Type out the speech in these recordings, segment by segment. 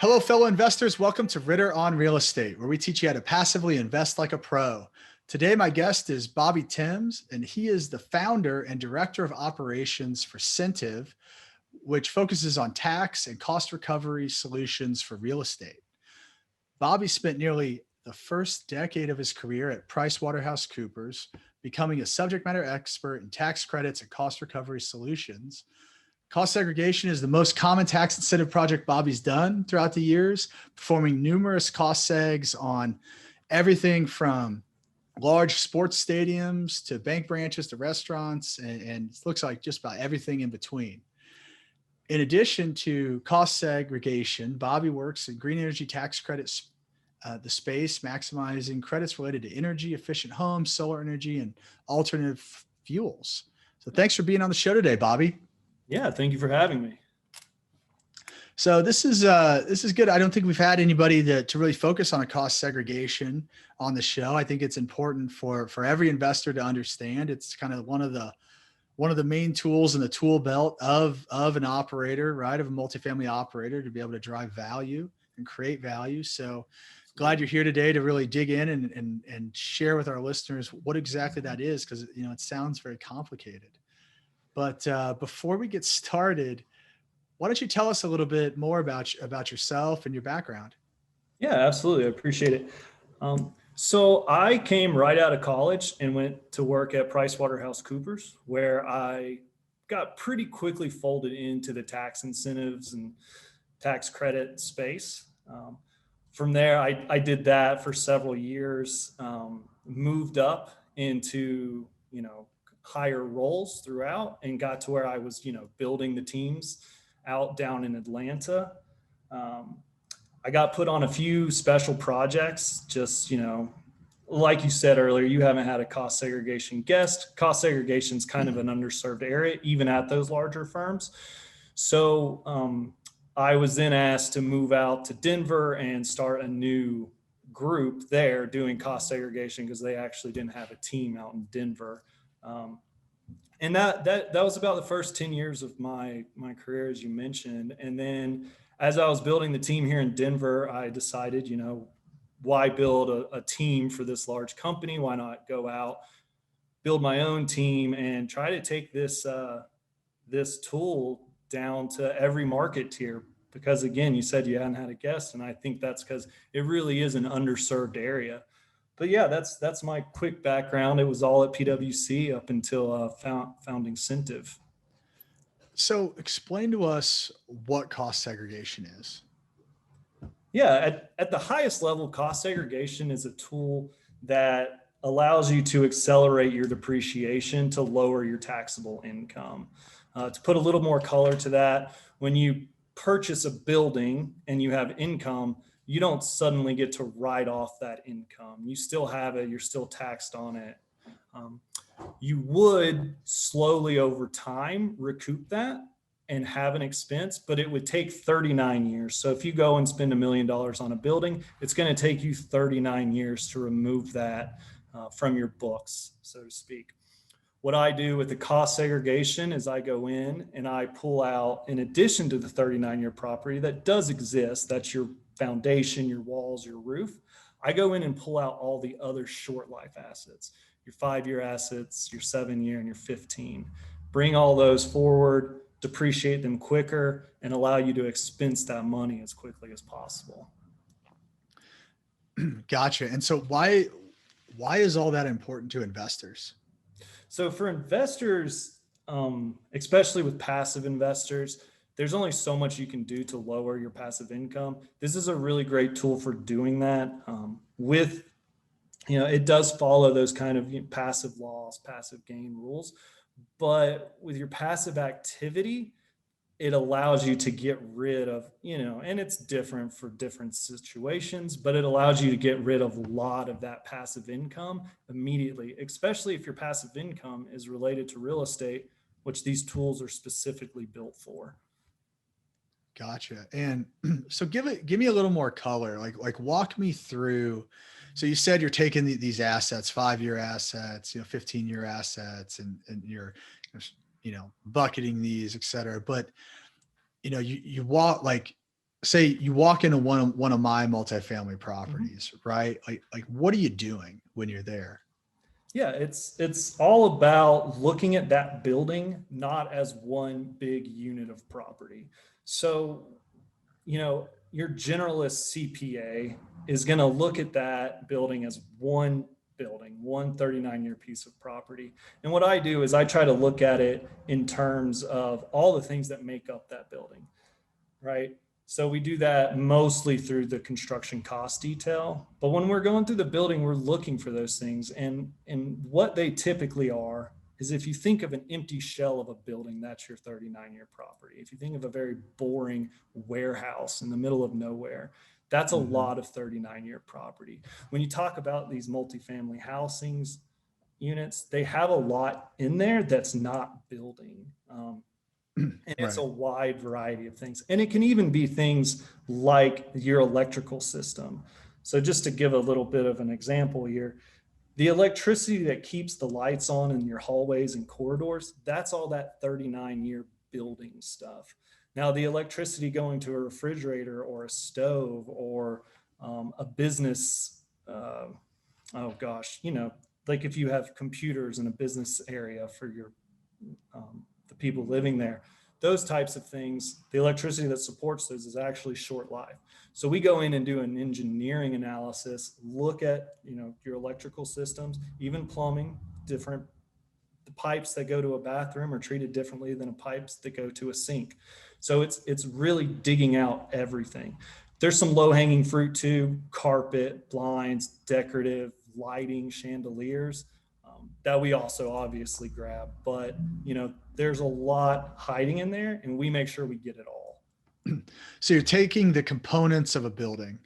Hello, fellow investors. Welcome to Ritter on Real Estate, where we teach you how to passively invest like a pro. Today, my guest is Bobby Thames, and he is the founder and director of operations for CENTIVE, which focuses on tax and cost recovery solutions for real estate. Bobby spent nearly the first decade of his career at PriceWaterhouseCoopers, becoming a subject matter expert in tax credits and cost recovery solutions. Cost segregation is the most common tax incentive project Bobby's done throughout the years, performing numerous cost segs on everything from large sports stadiums to bank branches to restaurants, and it looks like just about everything in between. In addition to cost segregation, Bobby works in green energy tax credits, the space, maximizing credits related to energy efficient homes, solar energy, and alternative fuels. So thanks for being on the show today, Bobby. Yeah, thank you for having me. So this is good. I don't think we've had anybody to really focus on a cost segregation on the show. I think it's important for every investor to understand. It's kind of one of the main tools in the tool belt of an operator, right? Of a multifamily operator to be able to drive value and create value. So glad you're here today to really dig in and share with our listeners what exactly that is, because it sounds very complicated. But before we get started, why don't you tell us a little bit more about yourself and your background? Yeah, absolutely. I appreciate it. So I came right out of college and went to work at PriceWaterhouseCoopers, where I got pretty quickly folded into the tax incentives and tax credit space. From there, I did that for several years, moved up into, higher roles throughout and got to where I was, building the teams out down in Atlanta. I got put on a few special projects, just, like you said earlier, you haven't had a cost segregation guest. Cost segregation is kind of an underserved area, even at those larger firms. So I was then asked to move out to Denver and start a new group there doing cost segregation because they actually didn't have a team out in Denver. And that was about the first 10 years of my career, as you mentioned. And then as I was building the team here in Denver, I decided, why build a team for this large company? Why not go out, build my own team and try to take this tool down to every market tier? Because again, you said you hadn't had a guest, and I think that's because it really is an underserved area. But yeah, that's my quick background. It was all at PwC up until founding CENTIVE. So explain to us what cost segregation is. Yeah, at the highest level, cost segregation is a tool that allows you to accelerate your depreciation to lower your taxable income. To put a little more color to that, when you purchase a building and you have income, you don't suddenly get to write off that income. You still have it, you're still taxed on it. You would slowly over time recoup that and have an expense, but it would take 39 years. So if you go and spend $1 million on a building, it's going to take you 39 years to remove that from your books, so to speak. What I do with the cost segregation is I go in and I pull out, in addition to the 39-year property that does exist, that's your foundation, your walls, your roof, I go in and pull out all the other short life assets, your 5-year assets, your 7-year, and your 15. Bring all those forward, depreciate them quicker, and allow you to expense that money as quickly as possible. Gotcha. And so why is all that important to investors? So for investors, especially with passive investors, there's only so much you can do to lower your passive income. This is a really great tool for doing that. It does follow those kind of passive loss, passive gain rules, but with your passive activity, it allows you to get rid of, and it's different for different situations, but it allows you to get rid of a lot of that passive income immediately, especially if your passive income is related to real estate, which these tools are specifically built for. Gotcha. And so give me a little more color, like walk me through. So you said you're taking these assets, 5-year assets, 15-year assets, and you're, bucketing these, et cetera. But, you walk, like, say you walk into one of my multifamily Mhm. properties, right? Like what are you doing when you're there? Yeah, it's all about looking at that building not as one big unit of property. So, your generalist CPA is going to look at that building as one building, one 39-year piece of property. And what I do is I try to look at it in terms of all the things that make up that building, right? So we do that mostly through the construction cost detail. But when we're going through the building, we're looking for those things. And what they typically are is, if you think of an empty shell of a building, that's your 39-year property. If you think of a very boring warehouse in the middle of nowhere, that's a Mhm. lot of 39-year property. When you talk about these multifamily housings units, they have a lot in there that's not building. And it's a Right. wide variety of things. And it can even be things like your electrical system. So, just to give a little bit of an example here, the electricity that keeps the lights on in your hallways and corridors, that's all that 39-year building stuff. Now, the electricity going to a refrigerator or a stove or a business, oh gosh, like if you have computers in a business area for the people living there, those types of things, the electricity that supports those is actually short life. So we go in and do an engineering analysis, look at your electrical systems, even plumbing. Different The pipes that go to a bathroom are treated differently than the pipes that go to a sink. So it's really digging out everything. There's some low hanging fruit too: carpet, blinds, decorative lighting, chandeliers, that we also obviously grab. But there's a lot hiding in there, and we make sure we get it all. So you're taking the components of a building,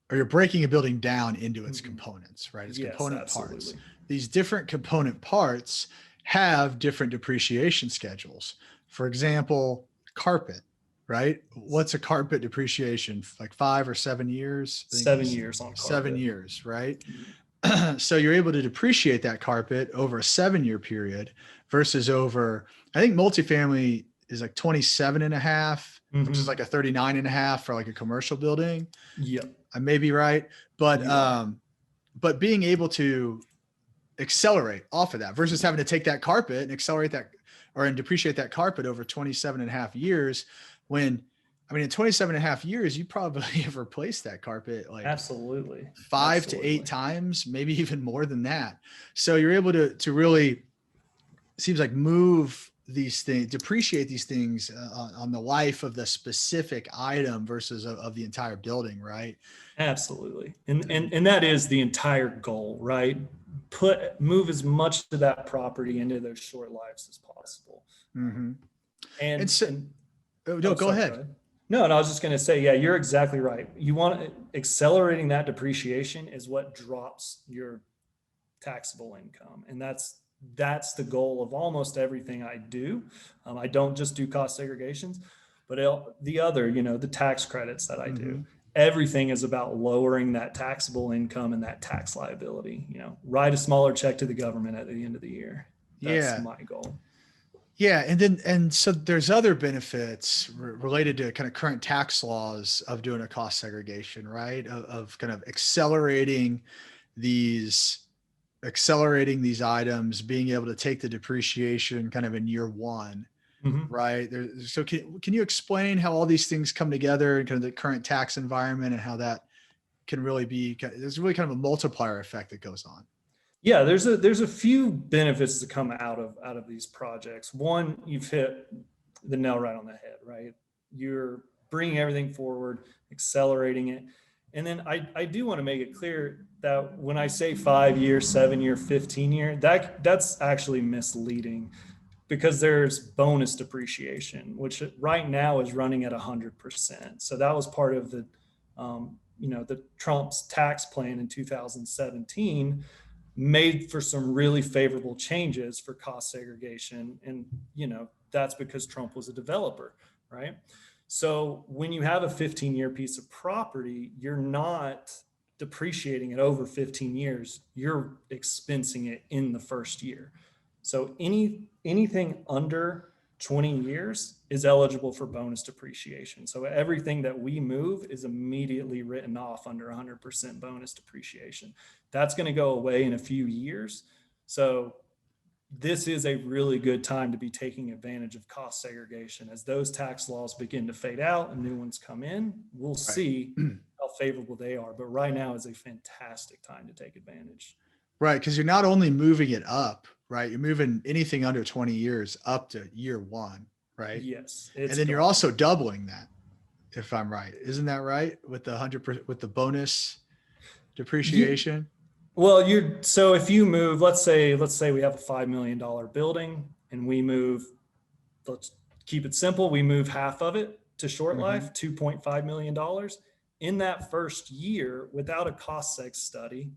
or you're breaking a building down into its Mhm. components, right? Its Yes, component parts. absolutely. These different component parts have different depreciation schedules. For example, carpet, right? What's a carpet depreciation? Like 5 or 7 years? I think 7 years on 7 carpet. years, right? So you're able to depreciate that carpet over a 7 year period versus over, I think multifamily is like 27 and a half, which is like Mm-hmm. a 39 and a half for like a commercial building. Yep, I may be right, but you are. being able to accelerate off of that versus having to take that carpet and accelerate that and depreciate that carpet over 27 and a half years, when I mean in 27 and a half years you probably have replaced that carpet like Absolutely. 5 to 8 Absolutely. times, maybe even more than that. So you're able to really, seems like, move these things, depreciate these things on the life of the specific item versus of the entire building, right? Absolutely. And, And, and and that is the entire goal, right? Move as much of that property into those short lives as possible. mhm. And And so, and oh, no, Oh, go sorry, go ahead. ahead. No, and I was just going to say, yeah, you're exactly right. You want accelerating that depreciation is what drops your taxable income, and that's the goal of almost everything I do. I don't just do cost segregations, but the other, the tax credits that I do. Hmm. Everything is about lowering that taxable income and that tax liability. Write a smaller check to the government at the end of the year. That's Yeah. my goal. Yeah. And so there's other benefits related to kind of current tax laws of doing a cost segregation, right? Of kind of these accelerating these items, being able to take the depreciation kind of in year one, Mhm. right? So can you explain how all these things come together and kind of the current tax environment and how that can really be, there's really kind of a multiplier effect that goes on. Yeah, there's a few benefits that come out of these projects. One, you've hit the nail right on the head, right? You're bringing everything forward, accelerating it. And then I do want to make it clear that when I say 5 year, 7 year, 15 year, that's actually misleading, because there's bonus depreciation, which right now is running at 100%. So that was part of the Trump's tax plan in 2017, made for some really favorable changes for cost segregation. And, that's because Trump was a developer, right? So when you have a 15-year piece of property, you're not depreciating it over 15 years, you're expensing it in the first year. So anything under 20 years is eligible for bonus depreciation. So everything that we move is immediately written off under 100% bonus depreciation. That's going to go away in a few years. So this is a really good time to be taking advantage of cost segregation. As those tax laws begin to fade out and new ones come in, we'll see how favorable they are. But right now is a fantastic time to take advantage. Right. Because you're not only moving it up, right? You're moving anything under 20 years up to year one, right? Yes. And then you're also doubling that, if I'm right. Isn't that right? With the 100%, with the bonus depreciation? Well, so if you move, let's say we have a $5 million building and we move, let's keep it simple. We move half of it to short life, $2.5 million. In that first year, without a cost seg study,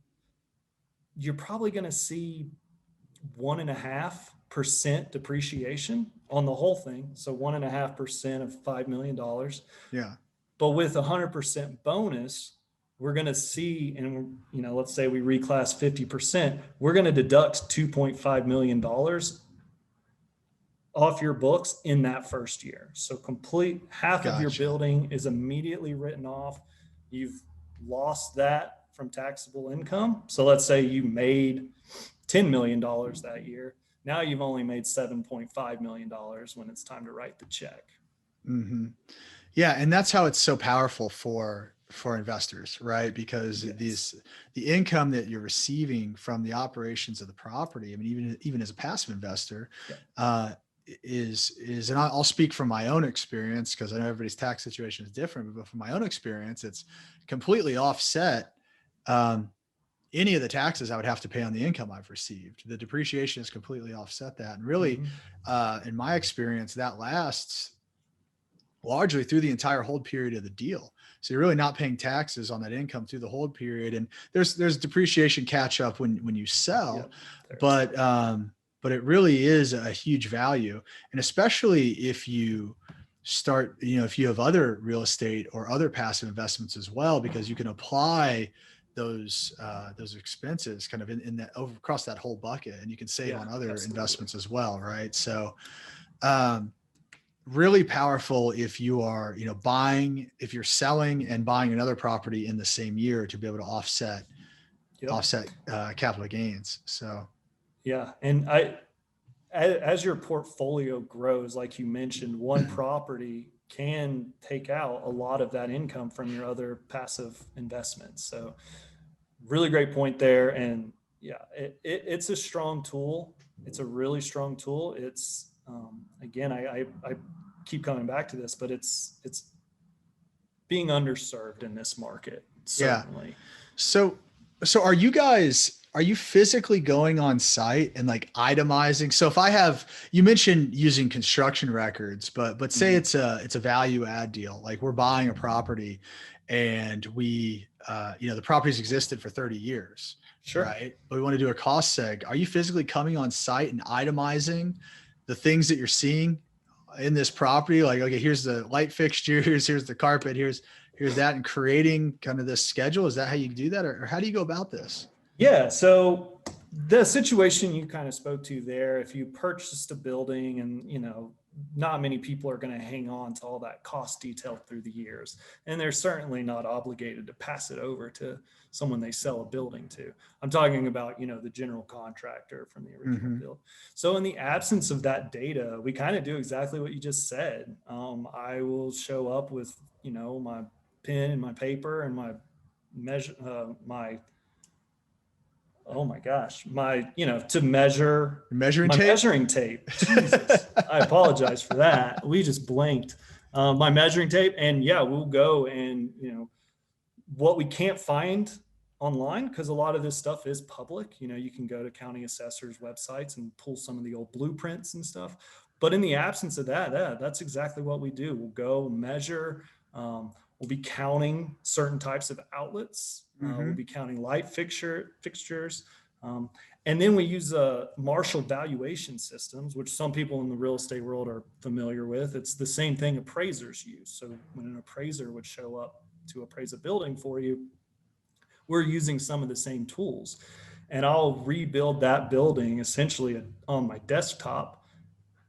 you're probably going to see 1.5% depreciation on the whole thing. So 1.5% of $5 million. Yeah. But with 100% bonus, we're going to see, and let's say we reclass 50%, we're going to deduct $2.5 million off your books in that first year. So complete half of your building is immediately written off. You've lost that from taxable income. So let's say you made $10 million that year. Now you've only made $7.5 million when it's time to write the check. Mm-hmm. Yeah. And that's how it's so powerful for investors, right? Because the income that you're receiving from the operations of the property, I mean, even as a passive investor, is, and I'll speak from my own experience because I know everybody's tax situation is different, but from my own experience, it's completely offset any of the taxes I would have to pay on the income I've received. The depreciation is completely offset that. And really, in my experience, that lasts largely through the entire hold period of the deal. So you're really not paying taxes on that income through the hold period. And there's depreciation catch up when you sell, but it really is a huge value. And especially if you start, if you have other real estate or other passive investments as well, because you can apply those expenses kind of in that across that whole bucket, and you can save on other investments as well. Right. So, really powerful if you are, if you're selling and buying another property in the same year to be able to offset capital gains. So, yeah. And as your portfolio grows, like you mentioned, one property can take out a lot of that income from your other passive investments. So really great point there. And it's a strong tool. It's a really strong tool. It's, again, I keep coming back to this, but it's being underserved in this market. Certainly. Yeah. So are you physically going on site and like itemizing? So if you mentioned using construction records, but say it's a value add deal, like we're buying a property and we, the property's existed for 30 years. Sure. Right. But we want to do a cost seg. Are you physically coming on site and itemizing the things that you're seeing in this property? Like, okay, here's the light fixtures, here's the carpet, here's that, and creating kind of this schedule. Is that how you do that? Or how do you go about this? Yeah. So the situation you kind of spoke to there, if you purchased a building and, not many people are going to hang on to all that cost detail through the years. And they're certainly not obligated to pass it over to someone they sell a building to. I'm talking about, the general contractor from the original build. So in the absence of that data, we kind of do exactly what you just said. I will show up with, my pen and my paper and my to measure measuring tape. Jesus, I apologize for that. We just blanked. My measuring tape, and we'll go and what we can't find online, because a lot of this stuff is public. You can go to county assessors' websites and pull some of the old blueprints and stuff. But in the absence of that, that's exactly what we do. We'll go measure. We'll be counting certain types of outlets. We'll be counting light fixtures. And then we use Marshall valuation systems, which some people in the real estate world are familiar with. It's the same thing appraisers use. So when an appraiser would show up to appraise a building for you, we're using some of the same tools. And I'll rebuild that building essentially on my desktop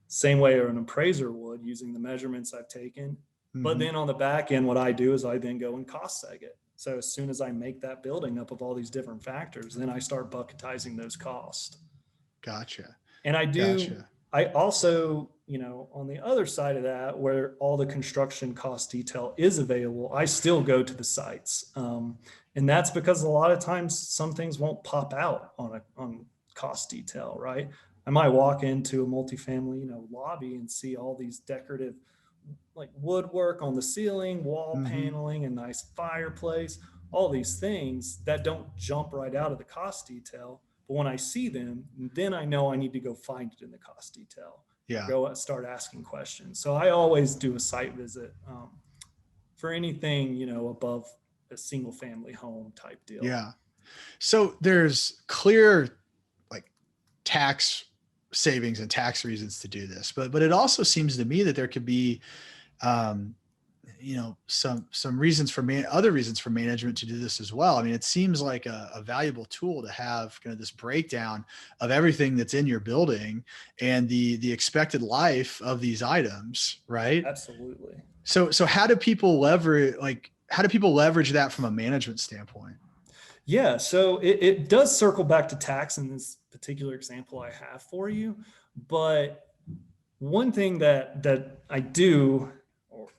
same way an appraiser would, using the measurements I've taken. But then on the back end, what I do is I then go and cost seg it. So as soon as I make that building up of all these different factors, then I start bucketizing those costs. Gotcha. And Gotcha. I also, on the other side of that, where all the construction cost detail is available, I still go to the sites. And that's because a lot of times some things won't pop out on cost detail, right? I might walk into a multifamily, lobby and see all these decorative like woodwork on the ceiling, wall paneling, a nice fireplace, all these things that don't jump right out of the cost detail. But when I see them, then I know I need to go find it in the cost detail. Yeah. Go start asking questions. So I always do a site visit for anything, above a single family home type deal. Yeah. So there's clear like tax savings and tax reasons to do this, but it also seems to me that there could be some reasons for other reasons for management to do this as well. I mean, it seems like a valuable tool to have kind of this breakdown of everything that's in your building and the expected life of these items, right? Absolutely. So how do people leverage that from a management standpoint? Yeah, so it does circle back to tax in this particular example I have for you. But one thing that I do,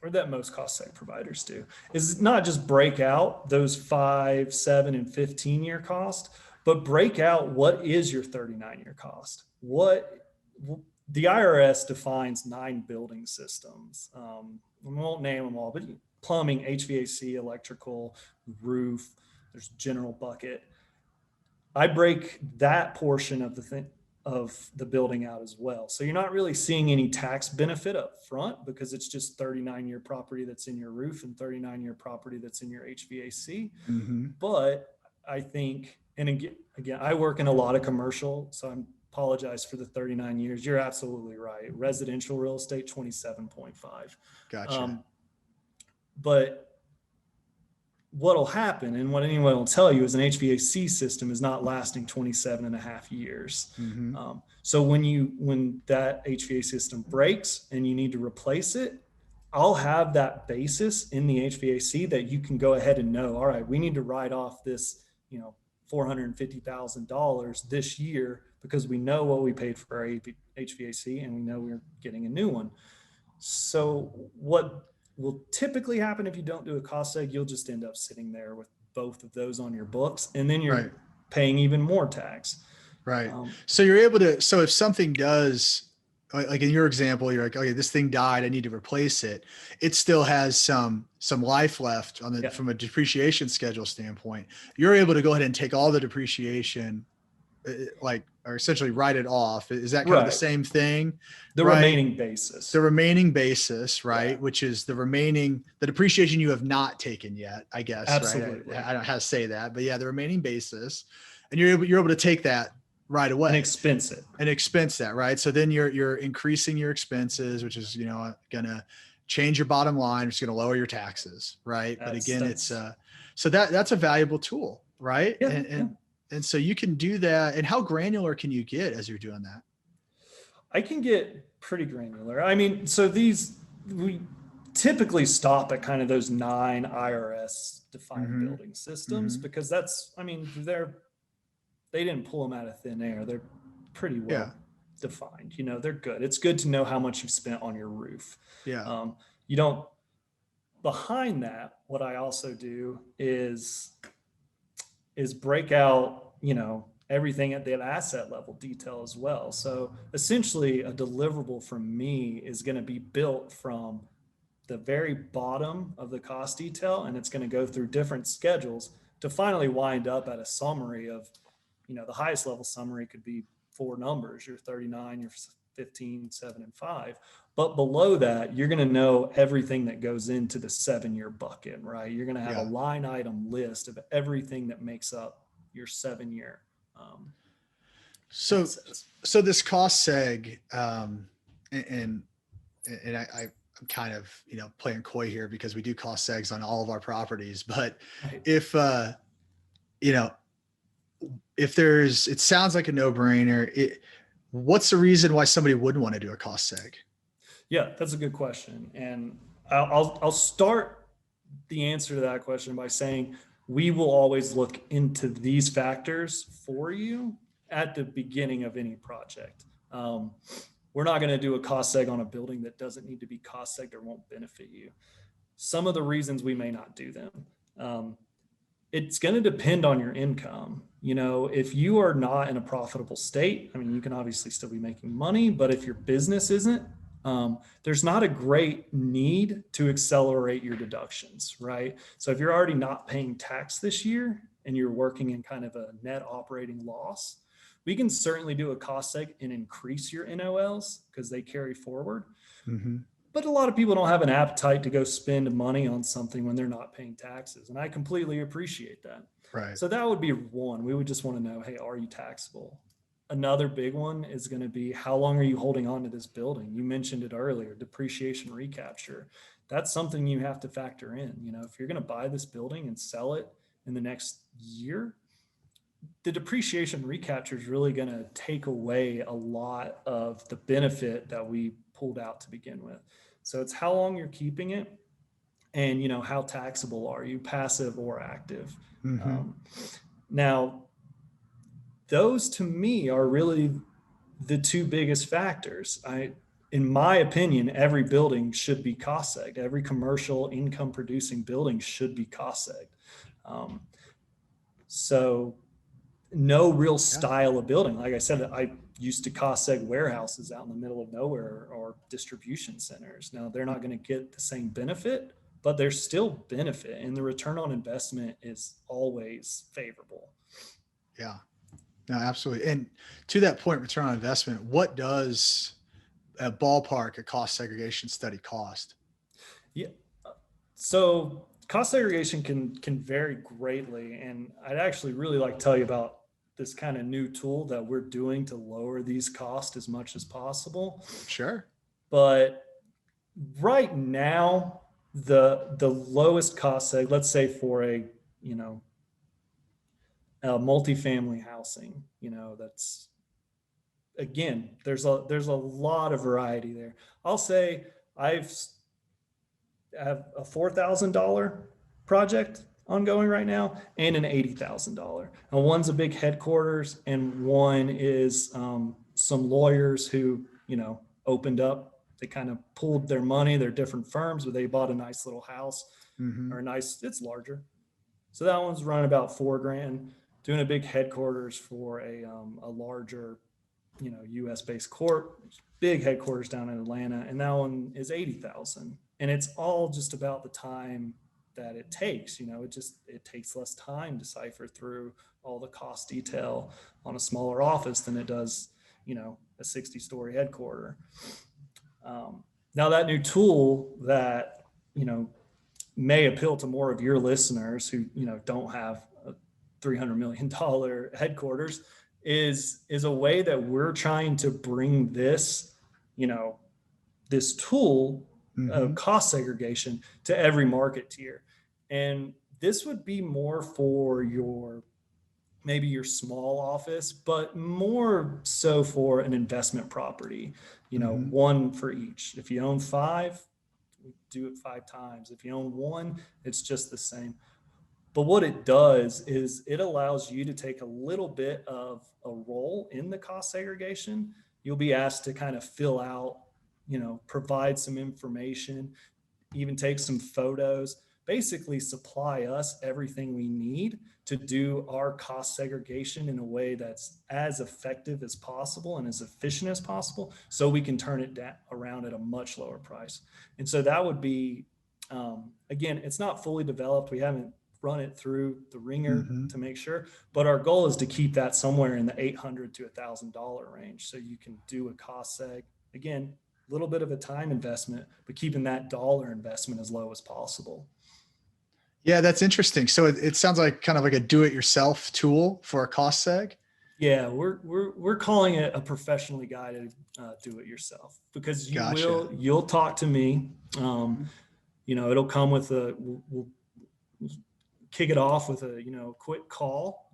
or that most cost seg providers do, is not just break out those 5, 7, and 15-year cost, but break out what is your 39-year cost. The IRS defines 9 building systems. We won't name them all, but plumbing, HVAC, electrical, roof, there's general bucket. I break that portion of the building out as well. So you're not really seeing any tax benefit up front because it's just 39-year property that's in your roof and 39-year property that's in your HVAC. But I think, and again, I work in a lot of commercial, so I apologize for the 39 years. You're absolutely right. Residential real estate, 27.5. Gotcha. But what'll happen, and what anyone will tell you, is an HVAC system is not lasting 27 and a half years. So when that HVAC system breaks and you need to replace it, I'll have that basis in the HVAC that you can go ahead and know, all right, we need to write off this, $450,000 this year because we know what we paid for our HVAC and we know we're getting a new one. So what will typically happen if you don't do a cost seg, you'll just end up sitting there with both of those on your books, and then you're paying even more tax. Right. So you're able to, so if something does, like in your example, you're like, okay, this thing died, I need to replace it. It still has some life left from a depreciation schedule standpoint. You're able to go ahead and take all the depreciation, or essentially write it off. Is that kind of the same thing? The remaining basis. The remaining basis, right? Yeah. Which is the depreciation you have not taken yet, I guess. Absolutely. Right? I don't know how to say that, but yeah, the remaining basis, and you're able to take that right away and expense that, right? So then you're increasing your expenses, which is, going to change your bottom line, which is going to lower your taxes, right? But again, it's so that's a valuable tool, right? Yeah, and so you can do that. And how granular can you get as you're doing that? I can get pretty granular. I mean, so we typically stop at kind of those 9 IRS defined building systems because they didn't pull them out of thin air. They're pretty well defined. They're good. It's good to know how much you've spent on your roof. Yeah. Behind that, what I also do is break out, everything at that asset level detail as well. So essentially a deliverable from me is going to be built from the very bottom of the cost detail, and it's going to go through different schedules to finally wind up at a summary of, the highest level summary could be 4 numbers, your 39, your 15, 7, and 5. But below that, you're going to know everything that goes into the 7-year bucket, right? You're going to have a line item list of everything that makes up your 7-year. So this cost seg, and I'm kind of, playing coy here because we do cost segs on all of our properties, but if it sounds like a no-brainer. What's the reason why somebody wouldn't want to do a cost seg? Yeah, that's a good question. And I'll start the answer to that question by saying we will always look into these factors for you at the beginning of any project. We're not going to do a cost seg on a building that doesn't need to be cost segged or won't benefit you. Some of the reasons we may not do them. It's going to depend on your income. You know, if you are not in a profitable state, I mean, you can obviously still be making money, but if your business isn't, there's not a great need to accelerate your deductions, right? So if you're already not paying tax this year and you're working in kind of a net operating loss, we can certainly do a cost seg and increase your NOLs because they carry forward. Mm-hmm. But a lot of people don't have an appetite to go spend money on something when they're not paying taxes. And I completely appreciate that. Right. So that would be one. We would just want to know, hey, are you taxable? Another big one is going to be how long are you holding on to this building? You mentioned it earlier, depreciation recapture. That's something you have to factor in. You know, if you're going to buy this building and sell it in the next year, the depreciation recapture is really going to take away a lot of the benefit that we pulled out to begin with. So it's how long you're keeping it and, you know, how taxable are you, passive or active? Mm-hmm. Now, those to me are really the two biggest factors. In my opinion, every building should be cost segged. Every commercial income producing building should be cost segged. So no real Yeah. style of building. Like I said, I used to cost seg warehouses out in the middle of nowhere or distribution centers. Now they're not going to get the same benefit, but there's still benefit, and the return on investment is always favorable. Yeah. No, absolutely. And to that point, return on investment, what does a ballpark, a cost segregation study cost? Yeah. So cost segregation can vary greatly, and I'd actually really like to tell you about this kind of new tool that we're doing to lower these costs as much as possible. Sure. But right now, the lowest cost seg, let's say for a you know a multifamily housing, you know, that's again there's a lot of variety there. I'll say I've have a $4,000 project ongoing right now and an $80,000. And one's a big headquarters, and one is some lawyers who, you know, opened up. They kind of pooled their money. They're different firms, but they bought a nice little house Mm-hmm. or it's larger. So that one's running about $4,000. Doing a big headquarters for a larger, you know, U.S. based court, big headquarters down in Atlanta, and that one is 80,000. And it's all just about the time that it takes. You know, it takes less time to cipher through all the cost detail on a smaller office than it does, you know, a 60-story headquarter. Now that new tool that, you know, may appeal to more of your listeners who, you know, don't have a $300 million headquarters is a way that we're trying to bring this, you know, this tool of Mm-hmm. cost segregation to every market tier. And this would be more for your maybe your small office, but more so for an investment property, you know, Mm-hmm. one for each. If you own five, do it 5 times. If you own one, it's just the same. But what it does is it allows you to take a little bit of a role in the cost segregation. You'll be asked to kind of fill out, you know, provide some information, even take some photos, basically supply us everything we need to do our cost segregation in a way that's as effective as possible and as efficient as possible, so we can turn it around at a much lower price. And so that would be, again, it's not fully developed. We haven't run it through the ringer Mm-hmm. to make sure, but our goal is to keep that somewhere in the $800 to $1,000 range. So you can do a cost seg, again, a little bit of a time investment, but keeping that dollar investment as low as possible. Yeah, that's interesting. So it sounds like kind of like a do-it-yourself tool for a cost seg. Yeah, we're calling it a professionally guided do it yourself, because Gotcha. you'll talk to me. You know, it'll come with we'll kick it off with a, you know, quick call.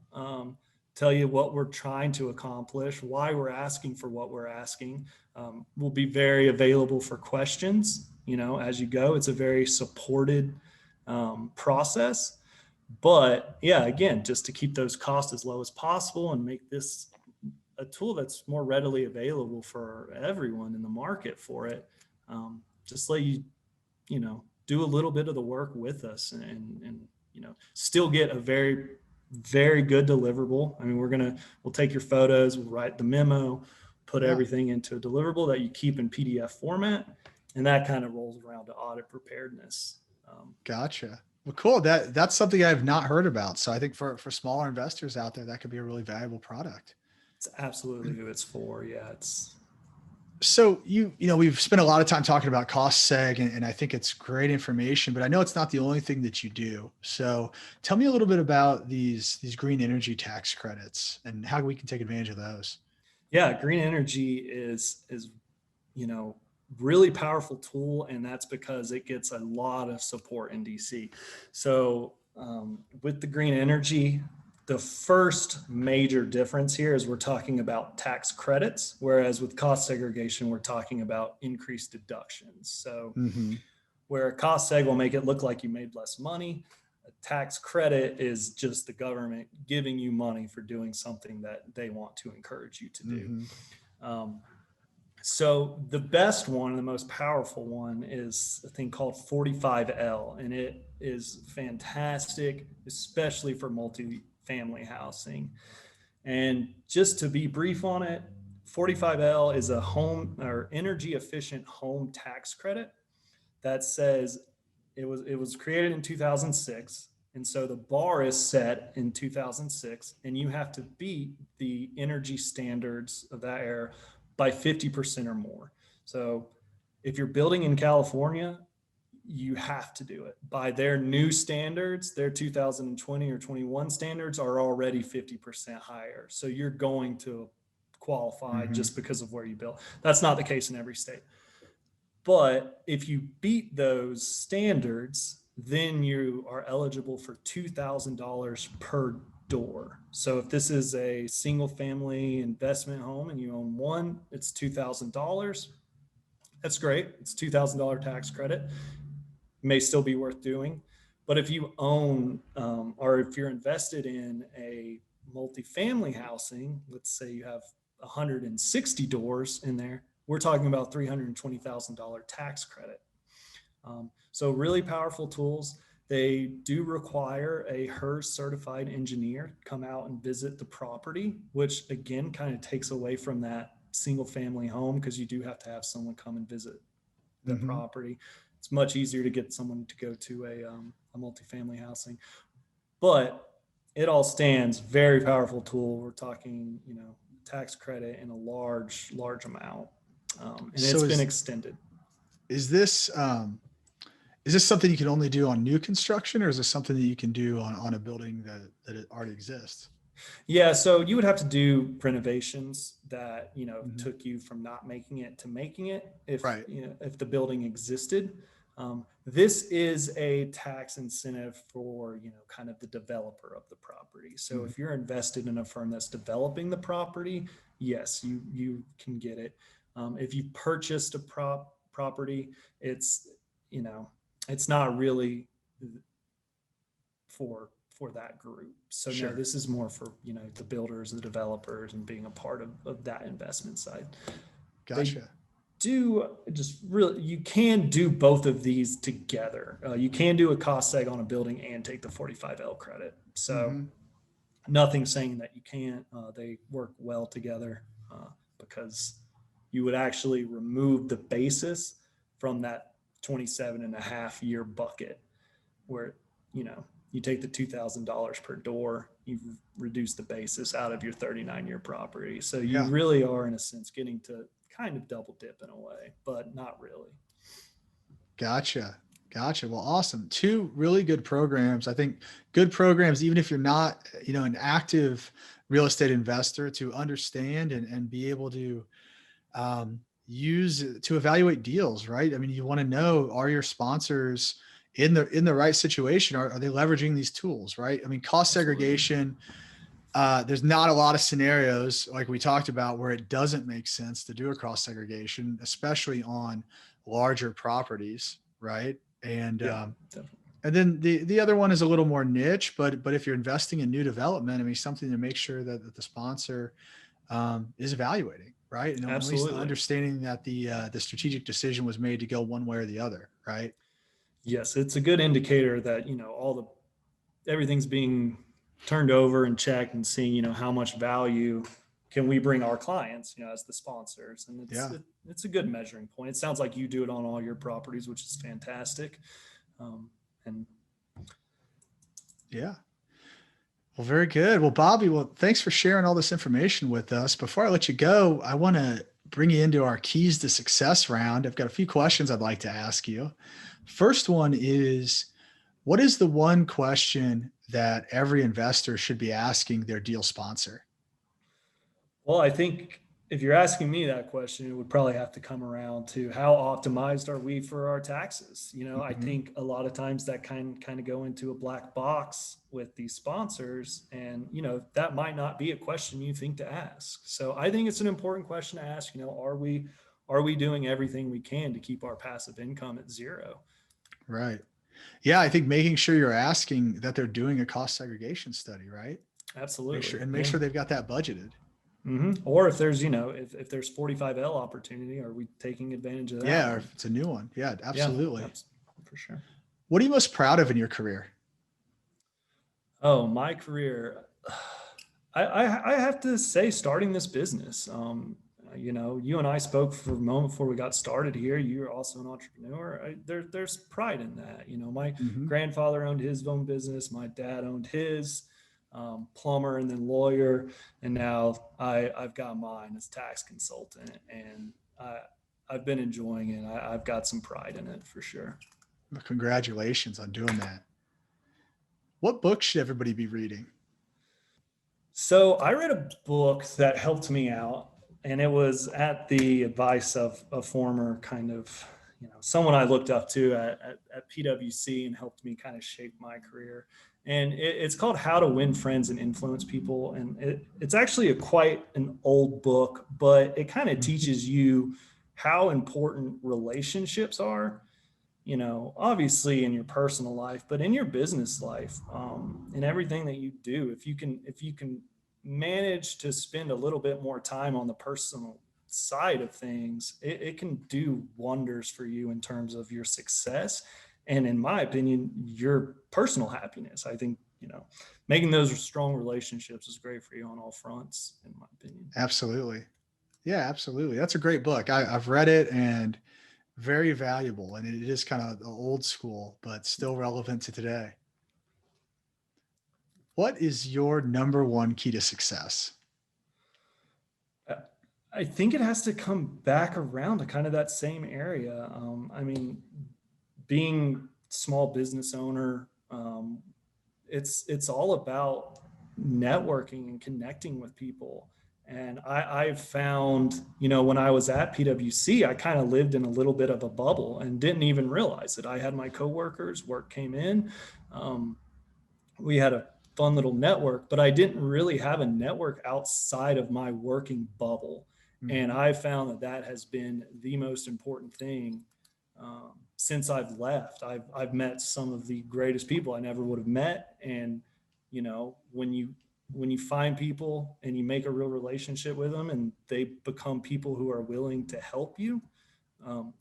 tell you what we're trying to accomplish, why we're asking for what we're asking. We'll be very available for questions, as you go. It's a very supported process. But yeah, again, just to keep those costs as low as possible and make this a tool that's more readily available for everyone in the market for it. Just let you do a little bit of the work with us and still get a very, very good deliverable. I mean, we'll take your photos, we'll write the memo, put Yeah. everything into a deliverable that you keep in PDF format. And that kind of rolls around to audit preparedness. Gotcha. Well, cool. That's something I've not heard about. So I think for smaller investors out there, that could be a really valuable product. It's absolutely who it's for. Yeah, So we've spent a lot of time talking about cost seg, and I think it's great information, but I know it's not the only thing that you do. So tell me a little bit about these green energy tax credits and how we can take advantage of those. Yeah, green energy is really powerful tool, and that's because it gets a lot of support in DC. So with the green energy, the first major difference here is we're talking about tax credits, whereas with cost segregation, we're talking about increased deductions. So where a cost seg will make it look like you made less money, a tax credit is just the government giving you money for doing something that they want to encourage you to do. So the best one, the most powerful one, is a thing called 45L, and it is fantastic, especially for multifamily housing. And just to be brief on it, 45L is a home or energy efficient home tax credit that says it was created in 2006. And so the bar is set in 2006, and you have to beat the energy standards of that era by 50% or more. So if you're building in California, you have to do it by their new standards. Their 2020 or 21 standards are already 50% higher. So you're going to qualify just because of where you built. That's not the case in every state. But if you beat those standards, then you are eligible for $2,000 per door. So if this is a single family investment home and you own one, it's $2,000. That's great. It's $2,000 tax credit. May still be worth doing. But if you own or if you're invested in a multifamily housing, let's say you have 160 doors in there, we're talking about $320,000 tax credit. So really powerful tools. They do require a HERS certified engineer come out and visit the property, which again kind of takes away from that single family home because you do have to have someone come and visit the property. It's much easier to get someone to go to a multifamily housing, but it all stands. Very powerful tool. We're talking, tax credit in a large amount, and so it's been extended. Is this something you can only do on new construction, or is this something that you can do on a building that it already exists? Yeah, so you would have to do renovations that took you from not making it to making it if if the building existed. This is a tax incentive for kind of the developer of the property. So if you're invested in a firm that's developing the property, yes, you can get it. If you purchased a property, it's it's not really for that group. So no, this is more for the builders, the developers, and being a part of that investment side. Gotcha. You can do both of these together. You can do a cost seg on a building and take the 45L credit. So nothing saying that you can't. They work well together because you would actually remove the basis from that 27.5-year bucket where you take the $2,000 per door, you reduce the basis out of your 39-year property. So you really are, in a sense, getting to kind of double dip in a way, but not really. Gotcha. Well, awesome. Two really good programs. I think good programs, even if you're not, an active real estate investor, to understand and be able to use to evaluate deals, right? I mean, you want to know, are your sponsors in the right situation? Are they leveraging these tools, right? I mean, cost segregation There's not a lot of scenarios like we talked about where it doesn't make sense to do a cross segregation, especially on larger properties, right? And Yeah, definitely. and then the other one is a little more niche, but if you're investing in new development, I mean, something to make sure that the sponsor is evaluating, right? And at least Absolutely. understanding that the strategic decision was made to go one way or the other, right? Yes, it's a good indicator that, everything's being turned over and checked and seeing, how much value can we bring our clients, as the sponsors. And Yeah, it's a good measuring point. It sounds like you do it on all your properties, which is fantastic. And yeah. Well, very good. Well, Bobby, well, thanks for sharing all this information with us. Before I let you go, I want to bring you into our keys to success round. I've got a few questions I'd like to ask you. First one is, what is the one question that every investor should be asking their deal sponsor? well, I think if you're asking me that question, it would probably have to come around to how optimized are we for our taxes? I Mhm. think a lot of times that kind of go into a black box with these sponsors, and that might not be a question you think to ask. So I think it's an important question to ask. Are we doing everything we can to keep our passive income at zero? Right. Yeah, I think making sure you're asking that they're doing a cost segregation study, right? Absolutely, Make yeah. sure they've got that budgeted. Or if there's, if there's 45L opportunity, are we taking advantage of that Yeah, or one? if it's a new one. Yeah, Yeah, absolutely. that's for sure. What are you most proud of in your career? Oh, my career. I have to say, starting this business. You and I spoke for a moment before we got started here. You're also an entrepreneur. There's pride in that. My Hmm. grandfather owned his own business. My dad owned his, plumber and then lawyer, and now I've got mine as tax consultant, and I've been enjoying it. I've got some pride in it for sure. Congratulations on doing that. What book should everybody be reading? So I read a book that helped me out, and it was at the advice of a former kind of, someone I looked up to at PwC and helped me kind of shape my career. And it's called How to Win Friends and Influence People. And it's actually quite an old book, but it kind of Mhm. teaches you how important relationships are, obviously in your personal life, but in your business life, in everything that you do. If you can manage to spend a little bit more time on the personal side of things, it can do wonders for you in terms of your success. And in my opinion, your personal happiness. I think, making those strong relationships is great for you on all fronts, in my opinion. Absolutely. Yeah, absolutely. That's a great book. I've read it and very valuable. And it is kind of old school, but still relevant to today. What is your number one key to success? I think it has to come back around to kind of that same area. I mean, being small business owner, it's all about networking and connecting with people. And I've found, when I was at PwC, I kind of lived in a little bit of a bubble and didn't even realize it. I had my coworkers, work came in. Um, we had a fun little network, but I didn't really have a network outside of my working bubble. And Hmm. I found that has been the most important thing since I've left. I've met some of the greatest people I never would have met. And, when you find people and you make a real relationship with them and they become people who are willing to help you,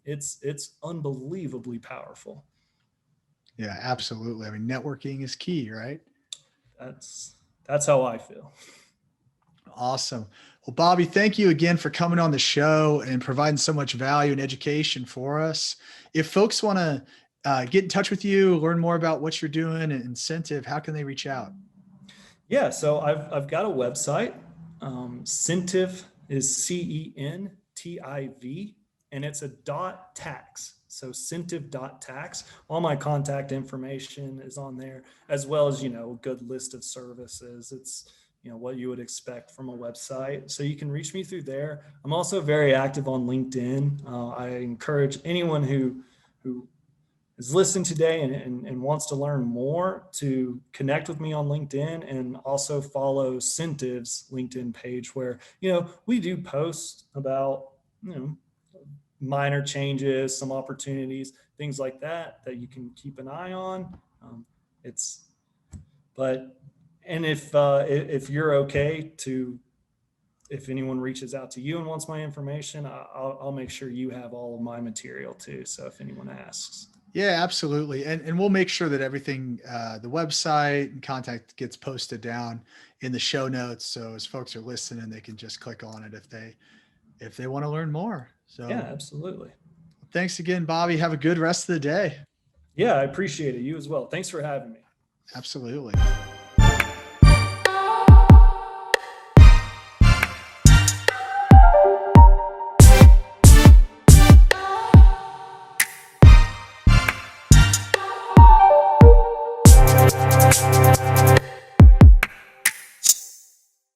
it's unbelievably powerful. Yeah, absolutely. I mean, networking is key, right? That's that's how I feel. Awesome. Well, Bobby, thank you again for coming on the show and providing so much value and education for us. If folks want to get in touch with you, learn more about what you're doing and incentive, how can they reach out? Yeah, so I've got a website. CENTIVE is CENTIV, and it's a dot tax. So CENTIV.tax. All my contact information is on there, as well as a good list of services. It's what you would expect from a website. So you can reach me through there. I'm also very active on LinkedIn. I encourage anyone who is listening today and wants to learn more, to connect with me on LinkedIn, and also follow CENTIVE's LinkedIn page, where, we do post about, minor changes, some opportunities, things like that you can keep an eye on. It's, but, and if you're okay to, if anyone reaches out to you and wants my information, I'll make sure you have all of my material too. So if anyone asks. Yeah, absolutely. And we'll make sure that everything, the website and contact gets posted down in the show notes. So as folks are listening, they can just click on it if they want to learn more. Yeah, So absolutely. thanks again, Bobby. Have a good rest of the day. Yeah, I appreciate it. You as well. Thanks for having me. Absolutely.